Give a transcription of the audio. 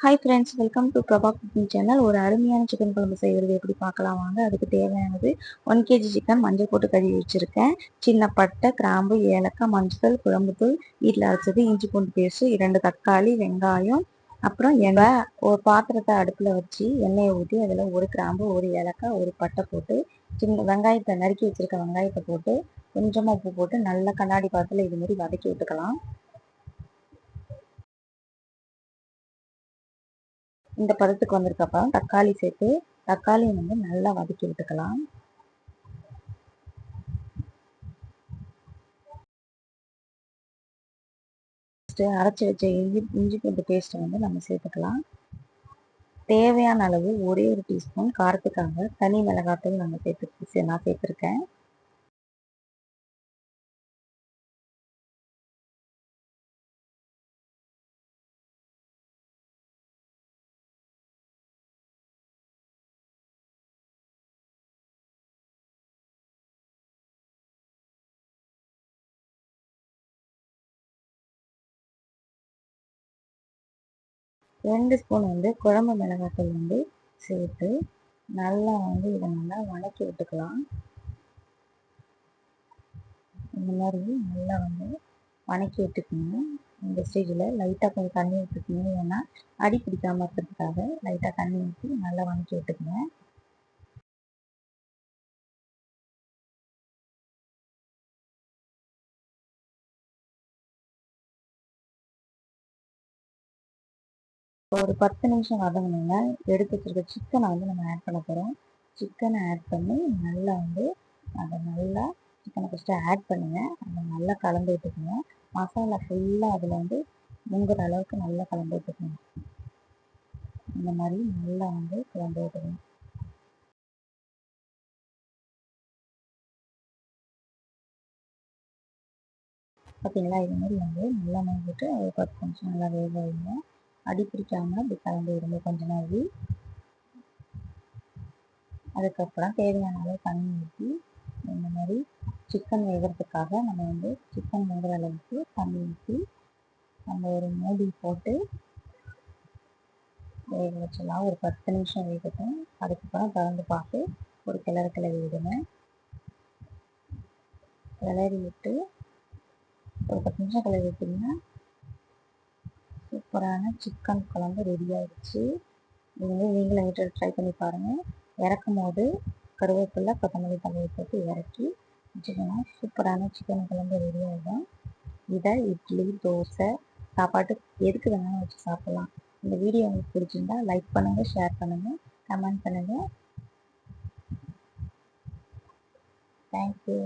Hi friends, welcome to Prabha cooking channel. ஒரு அருமையான chicken குழம்பு செய்கிறது எப்படி பார்க்கலாம் வாங்க. அதுக்கு தேவையானது 1 கேஜி சிக்கன் மஞ்சள் போட்டு கழுவி வச்சுருக்கேன். சின்ன பட்டை, கிராம்பு, ஏலக்காய், மஞ்சள், குழம்புத்தூள், வீட்டில் அரைச்சது, இஞ்சி பூண்டு பேஸ்ட்டு, 2 தக்காளி, வெங்காயம், அப்புறம் எண்ணெய். ஒரு பாத்திரத்தை அடுப்பில் வச்சு எண்ணெயை ஊற்றி அதில் 1 கிராம்பு, 1 ஏலக்காய், 1 பட்டை போட்டு சின்ன வெங்காயத்தை நறுக்கி வச்சுருக்க வெங்காயத்தை போட்டு கொஞ்சமாக உப்பு போட்டு நல்லா கண்ணாடி பாத்திரத்தில் இது மாதிரி வதக்கி விட்டுக்கலாம். இந்த பதத்துக்கு வந்திருக்கப்பறம் தக்காளி சேர்த்து தக்காளியை நல்லா வதக்கி விட்டுக்கலாம். அரைச்சி வச்ச இஞ்சி பூண்டு பேஸ்ட்டை நம்ம சேர்த்துக்கலாம். தேவையான அளவு ஒரே ஒரு டீஸ்பூன் காரத்துக்காக தனி மிளகாத்தூள் நான் சேர்த்துருக்கேன். ரெண்டு ஸ்பூன் குழம்பு மிளகாத்தூள் சேர்த்து நல்லா இதை நல்லா வதக்கி விட்டுக்கலாம். இந்த மாதிரி நல்லா வதக்கி விட்டுக்கணும். இந்த ஸ்டேஜில் லைட்டாக கொஞ்சம் தண்ணி ஊற்றிக்கணும். ஏன்னா அடி பிடிக்காமல் இருக்கிறதுக்காக லைட்டாக தண்ணி ஊற்றி நல்லா வதக்கி விட்டுக்கணும். ஒரு 10 நிமிஷம் வதங்கணுங்க. எடுத்து வச்சுருக்க சிக்கனை நம்ம ஆட் பண்ண போகிறோம். சிக்கனை ஆட் பண்ணி நல்லா அதை நல்லா சிக்கனை ஃபஸ்ட்டு ஆட் பண்ணுங்கள். அதை நல்லா கலந்து விட்டுக்கணும். மசாலா ஃபுல்லாக அதில் முங்குற அளவுக்கு நல்லா கலந்து விட்டுக்கணும். இந்த மாதிரி நல்லா கலந்து விட்டுக்கணும். பார்த்தீங்களா, இது மாதிரி நல்லா மூங்கிட்டு ஒரு 10 நிமிஷம் நல்லா வேக வைங்க. அடி பிடிக்காமல் இப்படி கலந்து விடுங்க கொஞ்ச நாள். அதுக்கப்புறம் தேவையான அளவு தண்ணி ஊற்றி இந்த மாதிரி சிக்கன் வேகிறதுக்காக நம்ம சிக்கன் வேகிற அளவுக்கு தண்ணி ஊற்றி நம்ம ஒரு மூடி போட்டு வேக வச்சிடலாம். ஒரு 10 நிமிஷம் வேகட்டும். அதுக்கப்புறம் திறந்து பார்த்து ஒரு கிளறி விடுங்க. கிளறி விட்டு ஒரு 10 நிமிஷம் கிளறி விட்டிங்கன்னா சூப்பரான சிக்கன் குழம்பு ரெடி ஆகிடுச்சு. நீங்களும் வீட்டில் ட்ரை பண்ணி பாருங்கள். இறக்கும் போது கருவேப்பிலை, கொத்தமல்லி தழையை போட்டு இறக்கி வச்சுக்கோங்க. சூப்பரான சிக்கன் குழம்பு ரெடி ஆகிடும். இதை இட்லி, தோசை, சாப்பாட்டு எதுக்கு வேணாலும் வச்சு சாப்பிட்லாம். இந்த வீடியோ உங்களுக்கு பிடிச்சிருந்தா லைக் பண்ணுங்கள், ஷேர் பண்ணுங்கள், கமெண்ட் பண்ணுங்கள். தேங்க்யூ.